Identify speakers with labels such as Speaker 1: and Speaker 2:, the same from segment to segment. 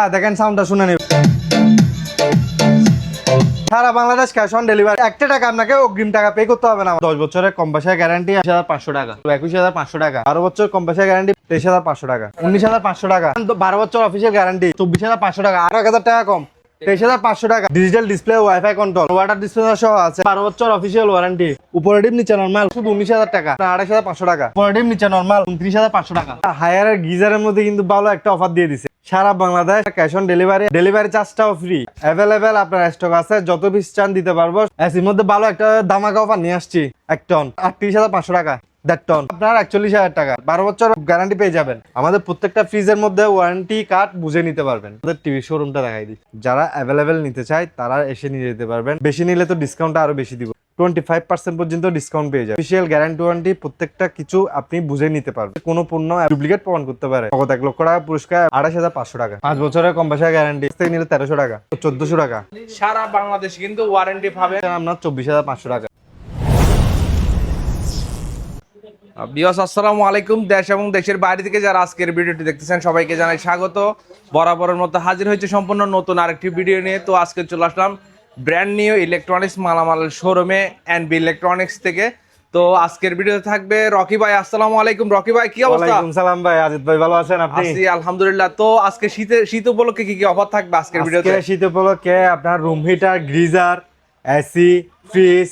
Speaker 1: হ্যাঁ দেখেন সাউন্ডটা শুনে নিন। সারা বাংলাদেশ ক্যাশ অন ডেলিভারি, একটা টাকা আপনাকে অগ্রিম টাকা পে করতে হবে না। 10 বছরের কম পয়সা গ্যারান্টি 21,500 টাকা, 21,500 টাকা, 12 বছর কম পয়সা গ্যারান্টি 23,500 টাকা, 19,500 টাকা, 12 বছর অফিসিয়াল গ্যারান্টি 24,500 টাকা, আরো 1,000 টাকা কম 23,500 টাকা। Digital display, wifi control, water display সহ আছে। 12 বছর অফিসিয়াল ওয়ারেন্টি। উপরে ডিপ নিচে নরমাল শুধু 19,000 টাকা, 28,500 টাকা। উপরে ডিপ নিচে নরমাল 29,500 টাকা। হায়ার গিজারের মধ্যে কিন্তু ভালো একটা অফার দিয়ে দিছে। সারা Bangladesh cash on delivery, delivery চার্জটাও ফ্রি। অ্যাভেলেবেল আপনার স্টক আছে, যত পিস চান দিতে পারবো। এর মধ্যে ভালো একটা ধামাকা অফার নিয়ে আসছি। 1 টন 38,500 টাকা, 1.5 টন আপনার 41,000 টাকা, 12 বছর গ্যারান্টি পেয়ে যাবেন। আমাদের প্রত্যেকটা ফ্রিজের মধ্যে ওয়ারেন্টি কার্ড বুঝে নিতে পারবেন। আমাদের টিভি শোরুমটা দেখাই দিই, যারা অ্যাভেলেবেল নিতে চায় তারা এসে নিয়ে যেতে পারবেন। বেশি নিলে তো ডিসকাউন্ট আরো বেশি দিব, 25% পর্যন্ত ডিসকাউন্ট পেয়ে যাবে। অফিসিয়াল গ্যারান্টি ওয়ারেন্টি, প্রত্যেকটা কিছু আপনি বুঝে নিতে পারবেন। কোনো পণ্য ডুপ্লিকেট প্রমাণ করতে পারে। নগদ 1 লক্ষ টাকা পুরস্কার, 28,500 টাকা। 5 বছরের কম পয়সা গ্যারান্টি থেকে নিলে 1300 টাকা, 1400 টাকা।
Speaker 2: সারা বাংলাদেশ কিন্তু ওয়ারেন্টি পাবে
Speaker 1: আপনার 24,500 টাকা।
Speaker 2: বিয়াস আসসালামু আলাইকুম। দেশ এবং দেশের বাইরে থেকে যারা আজকের ভিডিওটি দেখতেছেন সবাইকে জানাই স্বাগত। বরাবরের মতো হাজির হয়েছে সম্পূর্ণ নতুন আরেকটি ভিডিও নিয়ে। তো আজকে চলে আসলাম ব্র্যান্ড নিউ ইলেকট্রনিক্স মালামালের শোরুমে এনবি ইলেকট্রনিক্স থেকে। তো আজকের ভিডিওতে থাকবে রকি ভাই। আসসালামু আলাইকুম রকি ভাই, কি অবস্থা?
Speaker 1: ওয়ালাইকুম সালাম ভাই, আজিত ভাই ভালো আছেন আপনি?
Speaker 2: আছি আলহামদুলিল্লাহ। তো আজকে শীত উপলক্ষে কি কি অফার থাকবে আজকের ভিডিওতে?
Speaker 1: আজকে শীত উপলক্ষে আপনার room heater, geyser, AC, fridge,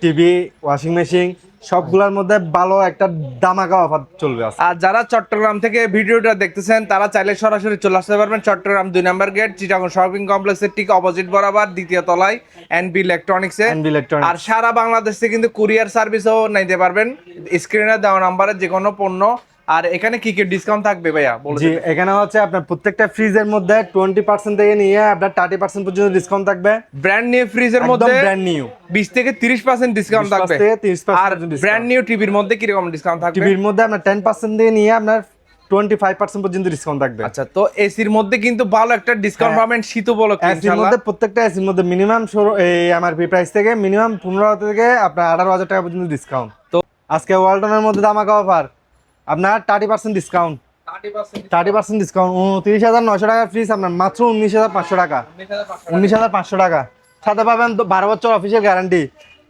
Speaker 1: TV, washing machine সবগুলোর মধ্যে ভালো একটা ধামাকা অফার চলবে।
Speaker 2: আর যারা চট্টগ্রাম থেকে ভিডিওটা দেখতেছেন তারা চাইলে সরাসরি চলে আসতে পারবেন চট্টগ্রাম 2 নম্বর গেট, চিটাগং শপিং কমপ্লেক্সের ঠিক অপোজিট বরাবর দ্বিতীয় তলায় এনবি ইলেকট্রনিক্সে। আর সারা বাংলাদেশে কিন্তু কুরিয়ার সার্ভিসও নিতে পারবেন স্ক্রিনে দেওয়া নাম্বারে যে কোনো পণ্য। আর এখানে কি কি ডিসকাউন্ট থাকবে ভাইয়া বলে?
Speaker 1: জি, এখানে হচ্ছে আপনার প্রত্যেকটা ফ্রিজের মধ্যে 20% থেকে নিয়ে আপনার 30% পর্যন্ত ডিসকাউন্ট থাকবে।
Speaker 2: ব্র্যান্ড নিউ ফ্রিজের মধ্যে
Speaker 1: ব্র্যান্ড নিউ
Speaker 2: 20 থেকে 30% ডিসকাউন্ট থাকবে। আর ব্র্যান্ড নিউ টিভির মধ্যে কি রকম ডিসকাউন্ট থাকবে?
Speaker 1: টিভির মধ্যে আপনার 10% থেকে নিয়ে আপনার 25% পর্যন্ত ডিসকাউন্ট থাকবে।
Speaker 2: আচ্ছা, তো এসির মধ্যে কিন্তু ভালো একটা ডিসকাউন্ট পাবেন শীত উপলক্ষে
Speaker 1: এসির
Speaker 2: ইনশাআল্লাহ।
Speaker 1: মধ্যে প্রত্যেকটা এসির মধ্যে মিনিমাম এই এমআরপি প্রাইস থেকে মিনিমাম 15 থেকে আপনার 18,000 টাকা পর্যন্ত ডিসকাউন্ট।
Speaker 2: তো
Speaker 1: আজকে ওয়ালটনের মধ্যে ধামাকা অফার, আপনার 30% ডিসকাউন্ট, 30% ডিসকাউন্ট। 29,900 টাকার ফ্রিজ আপনার মাত্র 19,500 টাকা, 19,500 টাকা। সাথে পাবেন 12 বছর official guarantee.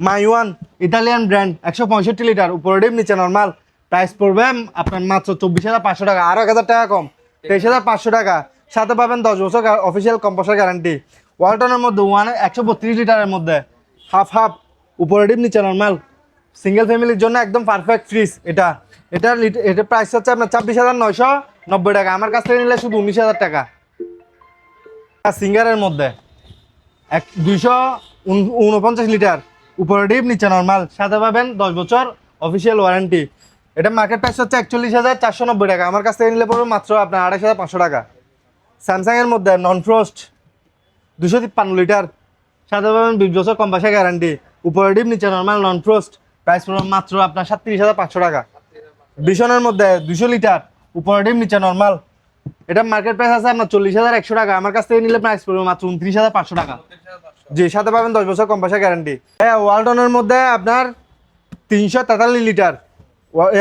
Speaker 1: MyOne Italian brand 165 litre, উপরে ডিপ নিচে নরমাল, প্রাইস পড়বে আপনার মাত্র 24,500 টাকা, আরো 1,000 টাকা কম, 23,500 টাকা। সাথে পাবেন 10 বছর অফিসিয়াল কম্প্রেসার গ্যারান্টি। ওয়ালটনের মধ্যে 132 লিটারের মধ্যে হাফ হাফ, উপরে ডিপ নিচে নরমাল, সিঙ্গেল ফ্যামিলির জন্য একদম পারফেক্ট ফ্রিজ। এটা প্রাইস হচ্ছে আপনার 26,990 টাকা, আমার কাছ থেকে নিলে শুধু 19,000 টাকা। সিঙ্গারের মধ্যে 249 লিটার, উপরে ডিপ নিচে নরমাল, সাথে পাবেন 10 বছর অফিসিয়াল ওয়ারেন্টি। এটা মার্কেট প্রাইস হচ্ছে 41,490 টাকা, আমার কাছ থেকে নিলে পড়বে মাত্র আপনার 28,500 টাকা। স্যামসাং এর মধ্যে নন ফ্রস্ট 253 লিটার, সাথে পাবেন 20 বছর কম পয়সা গ্যারান্টি, উপরে ডিপ নিচে নরমাল, নন ফ্রস্ট, প্রাইস পড়বে মাত্র আপনার 37,500 টাকা। বিশনের মধ্যে 200 লিটার, উপরে ডিপ নিচে নরমাল, এটা মার্কেট প্রাইস আছে আপনার 40,100 টাকা, আমার কাছ থেকে নিলে প্রাইস পড়বে মাত্র 29,500 টাকা। জি, সাথে পাবেন 10 বছর কম পয়সা গ্যারান্টি। হ্যাঁ, ওয়ালটনের মধ্যে আপনার 343 লিটার,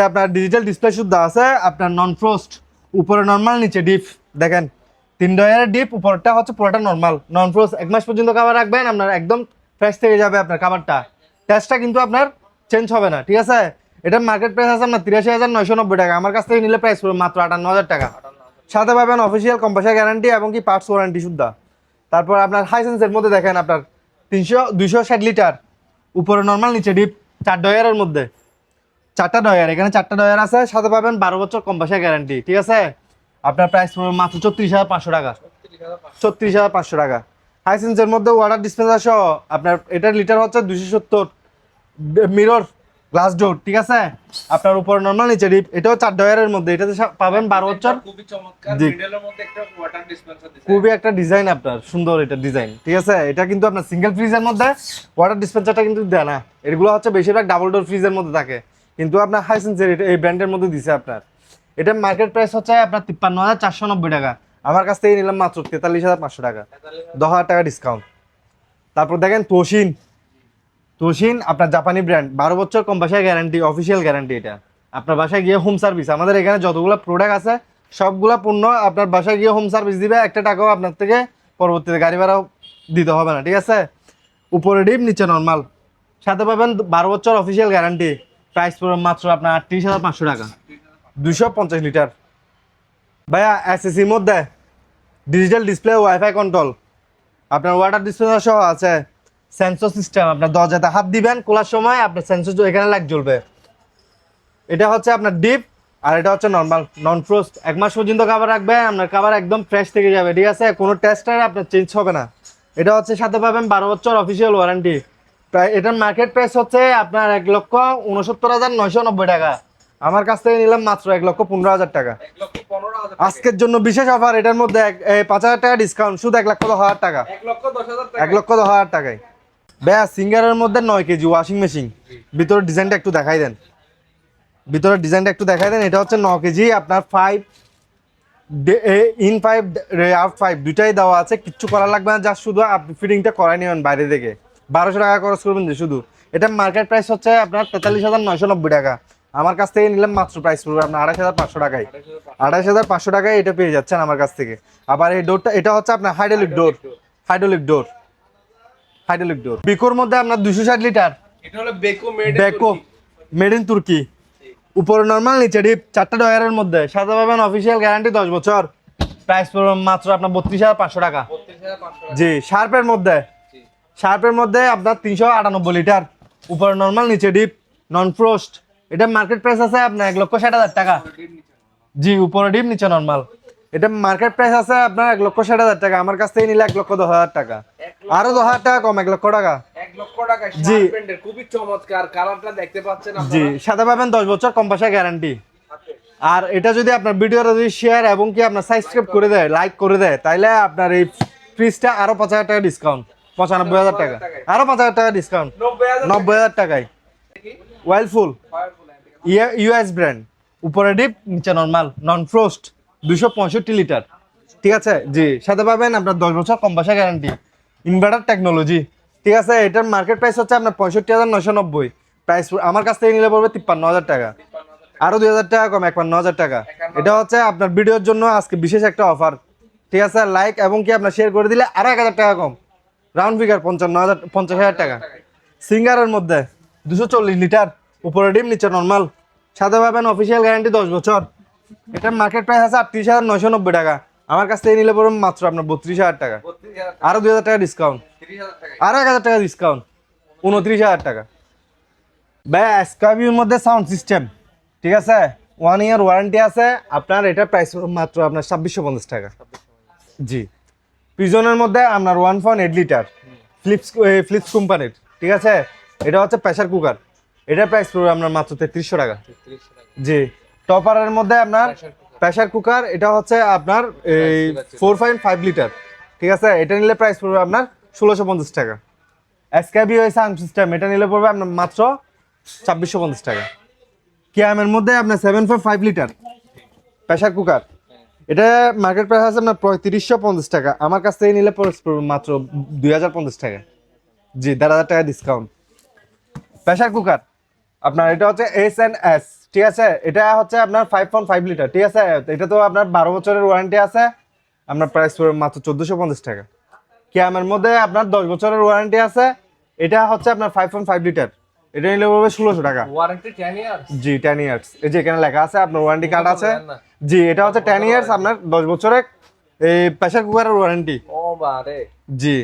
Speaker 1: আপনার ডিজিটাল ডিসপ্লে শুদ্ধ আছে, আপনার নন ফ্রস্ট, উপরে নরমাল নিচে ডিপ, দেখেন 3 ডয়ারের ডিপ, উপরটা হচ্ছে পুরোটা নরমাল, নন ফ্রস্ট। 1 মাস পর্যন্ত খাবার রাখবেন, আপনার একদম ফ্রেশ থেকে যাবে আপনার খাবারটা, টেস্টটা কিন্তু আপনার চেঞ্জ হবে না, ঠিক আছে? এটা মার্কেট প্রাইস আছে আপনার 83,990 টাকা, আমার কাছ থেকে নিলে প্রাইস পড়বে মাত্র 58,000 টাকা। সাথে পাবেন অফিসিয়াল কম্প্রেসার গ্যারান্টি এবং কি পার্টস ওয়ারেন্টি শুদ্ধ। তারপর আপনার হাইসেন্সের মধ্যে দেখেন আপনার 260 লিটার, উপরে নরমাল নিচে ডিপ, 4 ডয়ারের মধ্যে 4টা ডয়ার, এখানে 4টা ডয়ার আছে, সাথে পাবেন 12 বছর কম্প্রেসার গ্যারান্টি, ঠিক আছে? আপনার প্রাইস পড়বে মাত্র 34,500 টাকা, 34,500 টাকা। হাইসেন্সের মধ্যে ওয়াটার ডিসপেন্সার সহ আপনার এটার লিটার হচ্ছে 270, মিরর গ্লাস ডোর, ঠিক আছে? আপনার উপর নরমাল নিচে ডিপ, এটাও 4 ডয়ারের মধ্যে, এটাতে পাবেন 12 বছর।
Speaker 2: খুবই চমৎকার
Speaker 1: জি।
Speaker 2: মিডলের মধ্যে একটা ওয়াটার ডিসপেন্সার দিয়েছে,
Speaker 1: খুবই একটা ডিজাইন আপনার সুন্দর, এটা ডিজাইন, ঠিক আছে? এটা কিন্তু আপনার সিঙ্গেল ফ্রিজের মধ্যে ওয়াটার ডিসপেন্সারটা কিন্তু দেয় না, এগুলো হচ্ছে বেশিরভাগ ডাবল ডোর ফ্রিজের মধ্যে থাকে, কিন্তু আপনার হাইসেন্সের এই ব্র্যান্ডের মধ্যে দিছে আপনার। এটা মার্কেট প্রাইস হচ্ছে আপনার 53,490 টাকা, আমার কাছ থেকে নিলাম মাত্র 43,500 টাকা, 10,000 টাকা ডিসকাউন্ট। তারপর দেখেন তোশিন আপনার জাপানি ব্র্যান্ড, 12 বছর কম বাসায় গ্যারান্টি, অফিসিয়াল গ্যারান্টি। এটা আপনার বাসায় গিয়ে হোম সার্ভিস, আমাদের এখানে যতগুলো প্রোডাক্ট আছে সবগুলা পণ্য আপনার বাসায় গিয়ে হোম সার্ভিস দিবে, একটা টাকাও আপনার থেকে পরবর্তীতে গাড়ি ভাড়াও দিতে হবে না, ঠিক আছে। উপরে ডিপ নিচে নর্মাল, সাথে পাবেন 12 বছর অফিসিয়াল গ্যারান্টি। প্রাইস পড়বে মাত্র আপনার 38,500 টাকা, 250 লিটার। ভাইয়া এসএসির মধ্যে ডিজিটাল ডিসপ্লে, ওয়াইফাই কন্ট্রোল, আপনার ওয়াটার ডিসপ্লে সহ আছে। সেন্সর সিস্টেম, আপনার দরজাতে হাত দিবেন খোলার সময় আপনার সেন্সর এখানে লাইট জ্বলবে। এটা হচ্ছে আপনার ডিপ, আর এটা হচ্ছে নর্মাল নন ফ্রোস্ট। 1 মাস পর্যন্ত কাভার রাখবে, আপনার কাভার একদম ফ্রেশ থেকে যাবে, ঠিক আছে, কোনো টেস্টার আপনার চেঞ্জ হবে না। এটা হচ্ছে সাথে পাবেন 12 বছর অফিসিয়াল ওয়ারেন্টি। প্রায় এটার মার্কেট প্রাইস হচ্ছে আপনার 1,69,990 টাকা। আমার কাছ থেকে নিলাম মাত্র 1,15,000 টাকা। আজকের জন্য বিশেষ অফার, এটার মধ্যে 5,000 টাকা ডিসকাউন্ট, শুধু 1,10,000 টাকা, 1,10,000 টাকায়। ব্যাস সিঙ্গারের মধ্যে 9 কেজি ওয়াশিং মেশিন। ভিতরের ডিজাইনটা একটু দেখাই দেন, এটা হচ্ছে 9 কেজি আপনার 5 ইন 5 আউট 5 দুইটাই দেওয়া আছে, কিচ্ছু করা লাগবে না, যা শুধু আপনি ফিটিংটা করাই নেবেন বাইরে থেকে। 1200 টাকা খরচ করবেন যে শুধু। এটা মার্কেট প্রাইস হচ্ছে আপনার 43,990 টাকা। আমার কাছ থেকে নিলাম মাত্র প্রাইস পড়বে আপনার 28,500 টাকায়। 28,500 টাকায় এটা পেয়ে যাচ্ছেন আমার কাছ থেকে। আবার এই ডোরটা, এটা হচ্ছে আপনার হাইড্রোলিক ডোর। বিকোর মধ্যে আপনার 260 লিটার,
Speaker 2: এটা হলো বেকো
Speaker 1: মেড ইন তুর্কি। উপরে নরমাল, নিচে ডিপ, 4টা ডয়ারের মধ্যে, সাথে পাবেন অফিসিয়াল গ্যারান্টি 10 বছর। প্রাইস পড়বে মাত্র আপনার 32,500 টাকা। জি, শার্পের মধ্যে আপনার 398 লিটার, উপরে নরমাল, নিচে ডিপ, নন ফ্রোস্ট। এটা মার্কেট প্রাইস আছে আপনার 1,60,000 টাকা। জি, উপরে ডিপ নিচে নরমাল, এটা মার্কেট প্রাইস আছে আপনার 1,60,000 টাকা। আমার কাছ থেকে নিলে 1,10,000 টাকা, আরো 10,000 টাকা কম, 1 লক্ষ টাকা।
Speaker 2: 1 লক্ষ টাকা
Speaker 1: জি।
Speaker 2: শার্প প্যান্টের খুবই চমৎকার, কালারটা দেখতে পাচ্ছেন আপনারা।
Speaker 1: জি, সাথে পাবেন 10 বছর কম্পাসা গ্যারান্টি। আর এটা যদি আপনার ভিডিওটা যদি শেয়ার এবং কি আপনার সাবস্ক্রাইব করে দেয়, লাইক করে দেয়, তাইলে আপনার এই ফ্রিজটা আরো 5,000 টাকা ডিসকাউন্ট, 95,000 টাকা, আরো 5,000 টাকা ডিসকাউন্ট, 90,000 টাকায়। ওয়াইলফুল ইউএস ব্র্যান্ড, উপরে ডিপ নিচে নরমাল, নন ফ্রোস্ট, 265 লিটার, ঠিক আছে। জি, সাথে পাবেন আপনার 10 বছর কম্পাসা গ্যারান্টি, ইনভার্টার টেকনোলজি, ঠিক আছে। এটার মার্কেট প্রাইস হচ্ছে আপনার 65,990। প্রাইস আমার কাছ থেকে নিলে পড়বে 53,000 টাকা, আরো 2,000 টাকা কম, 51,000 টাকা। এটা হচ্ছে আপনার ভিডিওর জন্য আজকে বিশেষ একটা অফার, ঠিক আছে। লাইক এবং কি আপনার শেয়ার করে দিলে আরো 1,000 টাকা কম, রাউন্ড ফিগার 50,000 টাকা। সিঙ্গারের মধ্যে 240 লিটার, উপরে ডিম নিচে নর্মাল, সাথে পাবেন অফিসিয়াল গ্যারান্টি 10 বছর। এটার মার্কেট প্রাইস আছে 38,990 টাকা। আমার কাছ থেকে নিলে পড়বে মাত্র আপনার 32,000 টাকা, আরো 2,000 টাকা ডিসকাউন্ট, আরো 1,000 টাকা ডিসকাউন্ট, 29,000 টাকা। ভাই স্করপিওর মধ্যে সাউন্ড সিস্টেম, ঠিক আছে, 1 ইয়ার ওয়ারেন্টি আছে আপনার। এটার প্রাইস মাত্র আপনার 2,650 টাকা। জি, পিজনের মধ্যে আপনার 1.8 লিটার, ফিলিপস কোম্পানির, ঠিক আছে। এটা হচ্ছে প্রেসার কুকার, এটার প্রাইস পড়বে আপনার মাত্র 3,300 টাকা। জি, টপারের মধ্যে আপনার প্রেসার কুকার, এটা হচ্ছে আপনার 4.5 লিটার, ঠিক আছে। এটা নিলে প্রাইস পড়বে আপনার 1,650 টাকা। এসকেবিও সাউন্ড সিস্টেম, এটা নিলে পড়বে আপনার মাত্র 2,650 টাকা। কিয়ামের মধ্যে আপনার 7.5 লিটার প্রেসার কুকার, এটা মার্কেট প্রাইস আছে আপনার 3,550 টাকা। আমার কাছ থেকে নিলে পড়বে মাত্র 2,050 টাকা। জি, 1,500 টাকা ডিসকাউন্ট। প্রেসার কুকার আপনার এটা হচ্ছে S&S, ঠিক আছে। এটা হচ্ছে আপনার 5.5 লিটার, ঠিক আছে। এটা তো আপনার 12 বছরের ওয়ারেন্টি আছে, আপনার প্রাইস পড়বে মাত্র 1,450 টাকা। কিয়ামের মধ্যে আপনার 10 বছরের ওয়ারেন্টি আছে, এটা হচ্ছে আপনার 5.5 লিটার, এটা নিলে পড়বে 1,600 টাকা।
Speaker 2: Warranty 10 years.
Speaker 1: জি, 10 ইয়ার্স, এই যে এখানে লেখা আছে আপনার ওয়ারেন্টি কার্ড আছে। জি, এটা হচ্ছে 10 ইয়ার্স আপনার 10 বছরের এই প্রেসার কুকারের ওয়ারেন্টি।
Speaker 2: ও বারে।
Speaker 1: জি,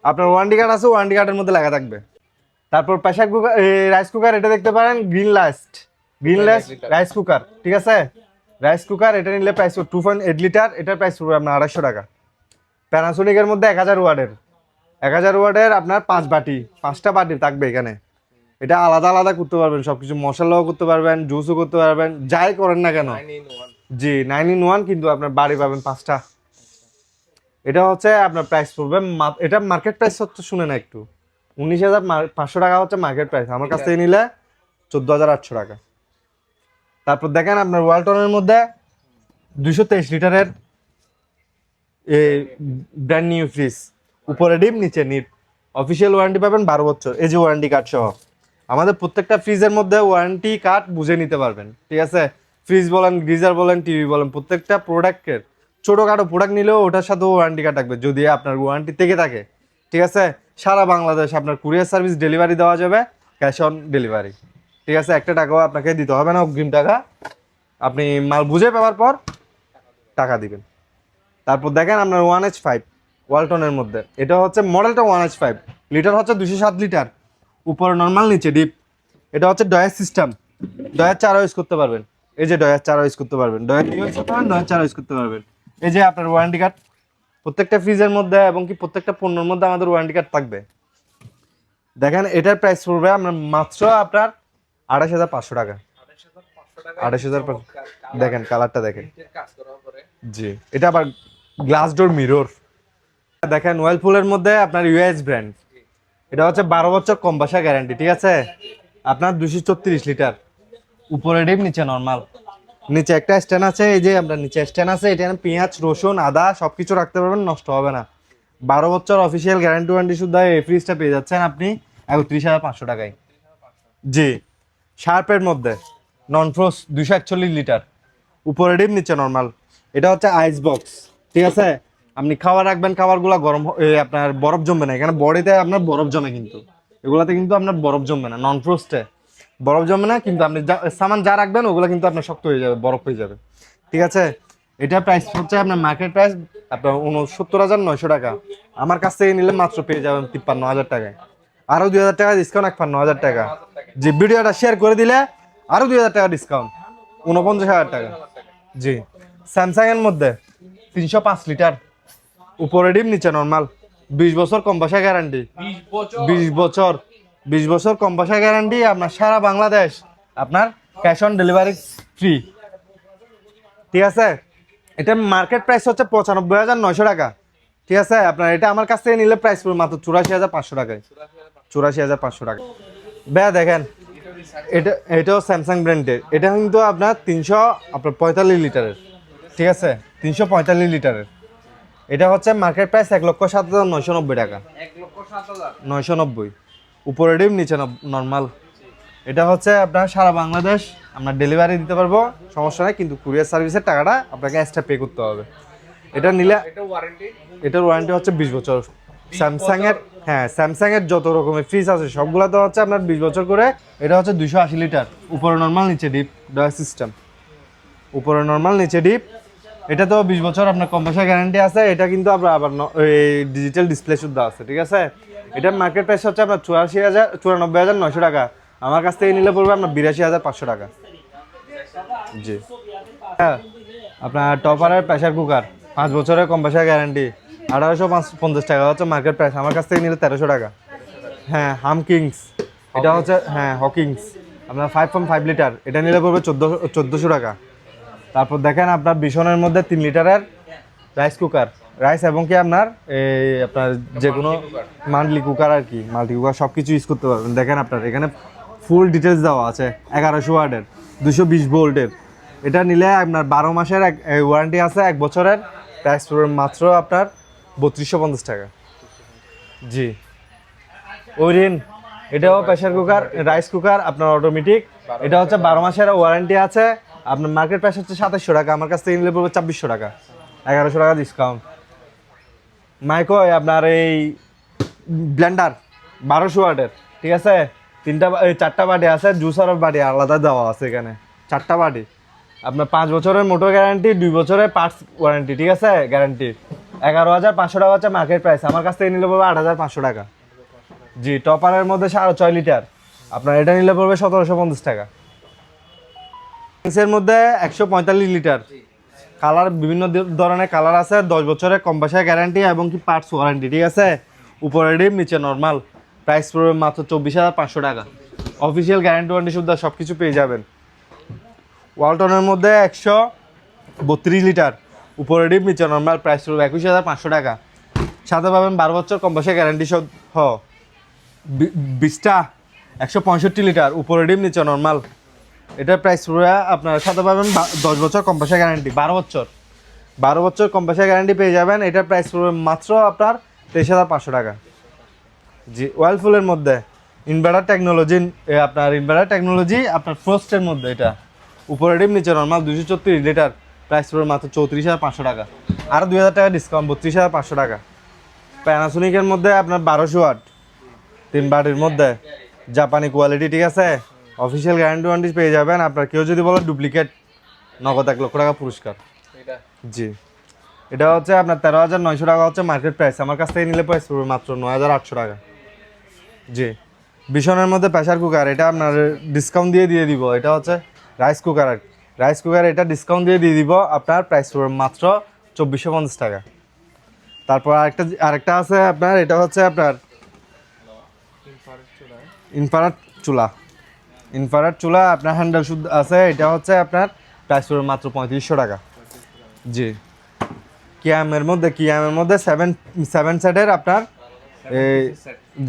Speaker 1: আপনার ওয়ারেন্টি কার্ড আছে, ওয়ারেন্টি কার্ডের মধ্যে লেখা থাকবে। তারপর প্রেসার কুকার, রাইস কুকার, এটা দেখতে পারেন গ্রিনলাস্ট রাইস কুকার, ঠিক আছে। রাইস কুকার এটা নিলে প্রাইস 2.8 লিটার, এটার প্রাইস পড়বে আপনার 250 টাকা। প্যানাসোনিকের মধ্যে 1000 ওয়াটের আপনার 5টা বাটি থাকবে এখানে। এটা আলাদা আলাদা করতে পারবেন, সবকিছু মশলাও করতে পারবেন, জুসও করতে পারবেন, যাই করেন না কেন। জি, 9 in 1, কিন্তু আপনার বাড়ি পাবেন 5টা। এটা হচ্ছে আপনার প্রাইস পড়বে, এটা মার্কেট প্রাইস হচ্ছে, শুনে না একটু, 19,500 টাকা হচ্ছে মার্কেট প্রাইস। আমার কাছ থেকে নিলে 14,800 টাকা। তারপর দেখেন আপনার ওয়ালটনের মধ্যে 223 লিটারের ব্র্যান্ড নিউ ফ্রিজ, উপরে ডিপ নিচে নিট, অফিসিয়াল ওয়ারেন্টি পাবেন 12 বছর, এই যে ওয়ারেন্টি কার্ড সহ। আমাদের প্রত্যেকটা ফ্রিজের মধ্যে ওয়ারেন্টি কার্ড বুঝে নিতে পারবেন, ঠিক আছে। ফ্রিজ বলেন, গিজার বলেন, টিভি বলেন, প্রত্যেকটা প্রোডাক্টের ছোটোখাটো প্রোডাক্ট নিলেও ওটার সাথে ওয়ারেন্টি কার্ড থাকবে যদি আপনার ওয়ারেন্টি থেকে থাকে। ঠিক আছে, সারা বাংলাদেশ আপনার কুরিয়ার সার্ভিস ডেলিভারি দেওয়া যাবে, ক্যাশ অন ডেলিভারি। ঠিক আছে, একটা টাকাও আপনাকে দিতে হবে না, অগ্রিম টাকা। আপনি মাল বুঝে পাওয়ার পর টাকা দিবেন। তারপর দেখেন আপনার 1H5 ওয়ালটনের মধ্যে, এটা হচ্ছে মডেলটা 1H5, লিটার হচ্ছে 207 লিটার, উপরে নর্মাল নিচে ডিপ। এটা হচ্ছে ডয়ার সিস্টেম, ডয়ার 4 ইউজ করতে পারবেন। এই যে ডয়ার 4 ইউজ করতে পারবেন, ডয়ার 2 ইউজ করতে পারবেন, ডয়ার 4 ইউজ করতে পারবেন। এই যে আপনার ওয়ারেন্টি কার্ড প্রত্যেকটা ফ্রিজের মধ্যে এবং কি প্রত্যেকটা পণ্যের মধ্যে আমাদের ওয়ারেন্টি কার্ড থাকবে। দেখেন এটার প্রাইস পড়বে আপনার মাত্র আপনার 28,500 টাকা। 28,500। দেখেন কালারটা দেখেন, জি এটা আবার গ্লাস ডোর মিরর। দেখেন ওয়েলপুলের মধ্যে আপনার ইউএস ব্র্যান্ড, এটা হচ্ছে 12 বছর কম বাসা গ্যারান্টি। ঠিক আছে, আপনার 234 লিটার, উপরে ডিপ নিচে নর্মাল। নিচে একটা স্ট্যান্ড আছে, এই যে আপনার নিচে স্ট্যান্ড আছে, এটা পেঁয়াজ রসুন আদা সবকিছু রাখতে পারবেন, নষ্ট হবে না। 12 বছর অফিসিয়াল গ্যারান্টি ওয়ারেন্টি শুদ্ধ এই ফ্রিজটা পেয়ে যাচ্ছেন আপনি 31,500 টাকায়। জি, শার্পের মধ্যে নন ফ্রোজ 241 লিটার, উপরে ডিপ নিচে নর্মাল। এটা হচ্ছে আইস বক্স। ঠিক আছে, আপনি খাবার রাখবেন, খাবারগুলো গরম আপনার বরফ জমবে না, এখানে বডিতে আপনার বরফ জমে, কিন্তু এগুলাতে কিন্তু আপনার বরফ জমবে না। নন ফ্রোস্টে বরফ জমবে না, কিন্তু আপনি সামান যা রাখবেন ওগুলো কিন্তু আপনার শক্ত হয়ে যাবে, বরফ হয়ে যাবে। ঠিক আছে, এটা প্রাইস হচ্ছে আপনার মার্কেট প্রাইস আপনার 69,900 টাকা। আমার কাছ থেকে নিলে মাত্র পেয়ে যাবেন 53,000 টাকায়, আরও 2,000 টাকা ডিসকাউন্ট, 51,000 টাকা। যে ভিডিওটা শেয়ার করে দিলে আরও 2,000 টাকা ডিসকাউন্ট, 49,000 টাকা। জি, স্যামসাং এর মধ্যে 305 লিটার, উপরে ডিম নিচে নর্মাল, 20 বছর কম বাসা গ্যারান্টি। 20 বছর কম বাসা গ্যারান্টি, আপনার সারা বাংলাদেশ আপনার ক্যাশ অন ডেলিভারি ফ্রি। ঠিক আছে, এটা মার্কেট প্রাইস হচ্ছে 95,900 টাকা। ঠিক আছে, আপনার এটা আমার কাছ থেকে নিলে প্রাইস পড়বে মাত্র 84,500 টাকায়। 84,500 টাকা। ভাইয়া দেখেন এটাও স্যামসাং ব্র্যান্ডের, এটা কিন্তু আপনার 345 লিটারের। ঠিক আছে, 345 লিটারের। এটা হচ্ছে মার্কেট প্রাইস 1,07,990 টাকা। 990, উপরে ডিম নিচে নর্মাল। এটা হচ্ছে আপনার সারা বাংলাদেশ আমরা ডেলিভারি দিতে পারবো, সমস্যা নেই, কিন্তু কুরিয়ার সার্ভিসের টাকাটা আপনাকে এক্সট্রা পে করতে হবে। এটা নিলে এটার ওয়ারেন্টি হচ্ছে 20 বছর। স্যামসাং এর, হ্যাঁ স্যামসাং এর যত রকমের ফ্রিজ আছে সবগুলো তো হচ্ছে আপনার 20 বছর করে। এটা হচ্ছে 280 লিটার, উপরে নর্মাল নিচে ডিপ, ডয়ার সিস্টেম, উপরে নর্মাল নিচে ডিপ। এটা তো 20 বছর আপনার কম্প্রেসার গ্যারান্টি আছে। এটা কিন্তু আপনার আবার এই ডিজিটাল ডিসপ্লে শুদ্ধ আছে। ঠিক আছে, এটার মার্কেট প্রাইস হচ্ছে আপনার 94,900 টাকা। আমার কাছ থেকে নিলে পড়বে আপনার 82,500 টাকা। জি, হ্যাঁ আপনার টপারের প্রেসার কুকার 5 বছরের কম্প্রেসার গ্যারান্টি, 1850 টাকা হচ্ছে মার্কেট প্রাইস। আমার কাছ থেকে নিলে 1300 টাকা। হ্যাঁ হামকিংস, এটা হচ্ছে হ্যাঁ হকিংস আপনার 5.5 লিটার, এটা নিলে পড়বে 1400 টাকা। তারপর দেখেন আপনার বিশনের মধ্যে 3 লিটারের রাইস কুকার, রাইস এবং কি আপনার এই আপনার যে কোনো মাল্টি কুকার আর কি, মাল্টি কুকার সব কিছু ইউজ করতে পারবেন। দেখেন আপনার এখানে ফুল ডিটেলস দেওয়া আছে, 1100 ওয়াটের 220 ভোল্টের। এটা নিলে আপনার 12 মাসের ওয়ারেন্টি আছে, 1 বছরের। প্রাইস পড়বে মাত্র আপনার 3250 টাকা। জি, ওরিন, এটাও প্রেসার কুকার, রাইস কুকার আপনার অটোমেটিক। এটা হচ্ছে 12 মাসের ওয়ারেন্টি আছে। আপনার মার্কেট প্রাইস হচ্ছে 2700 টাকা, আমার কাছ থেকে নিলে পড়বে 2400 টাকা, 1100 টাকা ডিসকাউন্ট। মাইক্রো আপনার এই ব্লেন্ডার 1200 ওয়াটের। ঠিক আছে, 4টা বাটি আছে, জুসার বাটি আলাদা দেওয়া আছে এখানে, 4টা বাটি। আপনার 5 বছরের মোটর গ্যারান্টি, 2 বছরের পার্টস ওয়ারেন্টি। ঠিক আছে, গ্যারান্টি 11,500 টাকা হচ্ছে মার্কেট প্রাইস, আমার কাছ থেকে নিলে পড়বে 8,500 টাকা। জি, টপারের মধ্যে 6.5 লিটার, আপনার এটা নিলে পড়বে 1750 টাকা। এর মধ্যে 145 লিটার, কালার বিভিন্ন ধরনের কালার আছে, 10 বছরের কম বাসায় গ্যারান্টি এবং কি পার্টস ওয়ারেন্টি। ঠিক আছে, উপরে ডিম নিচে নর্মাল, প্রাইস পড়বে মাত্র 24,500 টাকা। অফিসিয়াল গ্যারান্টি ওয়ারেন্টি সুদ্ধা সব কিছু পেয়ে যাবেন। ওয়ালটনের মধ্যে 132 লিটার, উপরে ডিম নিচে নর্মাল, প্রাইস পড়বে 21,500 টাকা। সাথে পাবেন 12 বছর কম বাসায় গ্যারান্টি সহ 20টা 165 লিটার, উপরে ডিম নিচে নর্মাল। এটার প্রাইস পড়বে আপনার সাথে পাবেন 10 বছর কম্প্রেসার গ্যারান্টি, 12 বছর কম্প্রেসার গ্যারান্টি পেয়ে যাবেন। এটার প্রাইস পড়বে মাত্র আপনার 23,500 টাকা। জি, ওয়ালফুলের মধ্যে ইনভার্টার টেকনোলজি, আপনার ইনভার্টার টেকনোলজি আপনার ফ্রস্টের মধ্যে, এটা উপরে ডিপ নিচে নর্মাল 234 লিটার, প্রাইস পড়বে মাত্র 34,500 টাকা। আর 2,000 টাকা ডিসকাউন্ট, 32,500 টাকা। প্যানাসোনিকের মধ্যে আপনার 1200 ওয়াট 3 বাটির মধ্যে জাপানি কোয়ালিটি, ঠিক আছে, অফিসিয়াল গ্যারান্টি ওয়ারেন্টি পেয়ে যাবেন। আপনার কেউ যদি বলে ডুপ্লিকেট, নগদ 1 লক্ষ টাকা পুরস্কার। জি, এটা হচ্ছে আপনার 13,900 টাকা হচ্ছে মার্কেট প্রাইস। আমার কাছ থেকে নিলে প্রাইস পড়বে মাত্র 9,800 টাকা। জি, বিশনের মধ্যে প্রেসার কুকার, এটা আপনার ডিসকাউন্ট দিয়ে দিব। এটা হচ্ছে রাইস কুকার, এটা ডিসকাউন্ট দিয়ে দিব। আপনার প্রাইস পড়বে মাত্র 2,450 টাকা। তারপর আরেকটা আছে আপনার, এটা হচ্ছে আপনার ইনফ্রারেড চুলা আপনার হ্যান্ডেল শুদ্ধ আছে। এটা হচ্ছে আপনার প্রাইস পড়বে মাত্র 3500 টাকা। জি, কিয়ামের মধ্যে 7 সেটের আপনার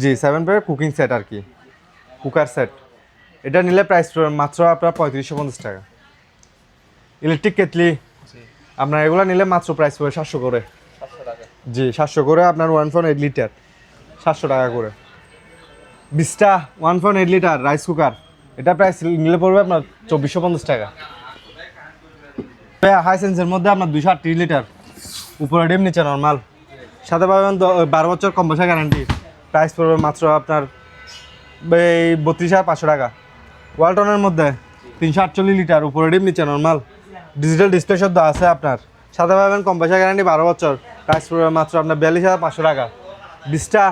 Speaker 1: জি 7 পেয়ার কুকিং সেট আর কি, কুকার সেট। এটা নিলে প্রাইস পড়বে মাত্র আপনার 3550 টাকা। ইলেকট্রিক কেটলি আপনার এগুলো নিলে মাত্র প্রাইস পড়বে 700 করে। জি, 700 করে আপনার 1.8 লিটার, 700 টাকা করে। 20টা 1.8 লিটার রাইস কুকার, এটা প্রাইস নিলে পড়বে আপনার 2450 টাকা। হাইসেন্সের মধ্যে আপনার 238 লিটার, উপরে ডিম নিচে নর্মাল, সাথে পাবেন 12 বছর কম পয়সা গ্যারান্টি। প্রাইস পড়বে মাত্র আপনার 32,500 টাকা। ওয়ালটনের মধ্যে 348 লিটার, উপরে ডিম নিচে নর্মাল, ডিজিটাল ডিসপ্লে সব আছে আপনার, সাথে পাবেন কম পয়সা গ্যারান্টি 12 বছর। প্রাইস পড়বে মাত্র আপনার 42,500 টাকা। 20টা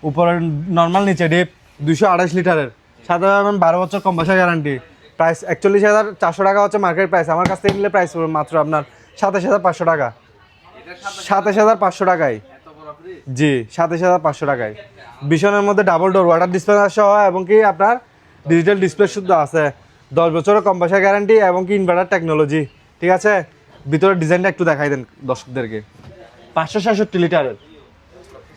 Speaker 1: উপরে নর্মাল নিচে ডিপ 228 লিটারের, সাথে পাবেন 12 বছর কম পয়সা গ্যারান্টি। প্রাইস 41,400 টাকা হচ্ছে মার্কেট প্রাইস। আমার কাছ থেকে নিলে প্রাইস পড়বে মাত্র আপনার 27,500 টাকা। 27,500 টাকায়, জি 27,500 টাকায়। বিশনের মধ্যে ডাবল ডোর ওয়াটার ডিসপ্লে সহ এবং কি আপনার ডিজিটাল ডিসপ্লে শুদ্ধ আছে, 10 বছরের কম পয়সা গ্যারান্টি এবং কি ইনভার্টার টেকনোলজি, ঠিক আছে। ভিতরের ডিজাইনটা একটু দেখাই দেন দর্শকদেরকে। 566 লিটারের,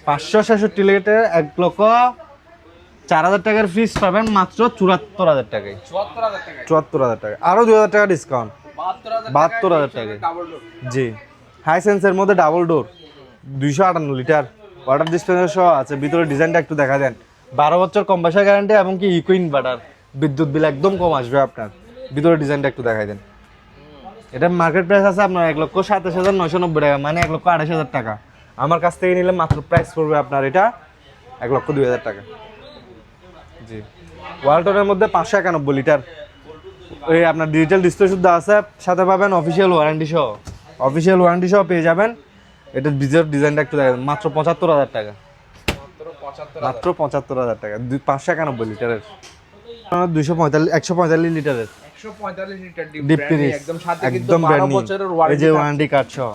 Speaker 1: 566 লিটারের 1,04,000 টাকার ফ্রিজ পাবেন মাত্র 74,000 টাকায়। 74,000 টাকা, আরও 2,000 টাকা ডিসকাউন্ট, 72,000 টাকায়। জি, হাইসেন্সের মধ্যে double door 258 litre, water display সহ আছে। ভিতরে ডিজাইনটা একটু দেখা দেন। 12 বছর কম পয়সা গ্যারান্টি এবং কি ইকো ইনভার্টার, বিদ্যুৎ বিল একদম কম আসবে আপনার। ভিতরে ডিজাইনটা একটু দেখাই দেন। এটা মার্কেট প্রাইস আছে আপনার 1,27,990 টাকা, মানে 1,28,000 টাকা। আমার কাছ থেকে নিলে মাত্র প্রাইস পড়বে আপনার এটা 1,02,000 টাকা। জি, ওয়ালটনের মধ্যে 591 লিটার, ওই আপনার ডিজিটাল ডিসপ্লে শুদ্ধ আছে, সাথে পাবেন অফিসিয়াল ওয়ারেন্টি সহ পেয়ে যাবেন। এটা ডিজাইনটা একটু দেখেন, মাত্র 75,000 টাকা, মাত্র 75,000 টাকা। 591 লিটারের, 145 লিটারের ডিপ ফ্রিজ, একদম ব্র্যান্ড নিউ, এই যে ওয়ারেন্টি কার্ড সহ।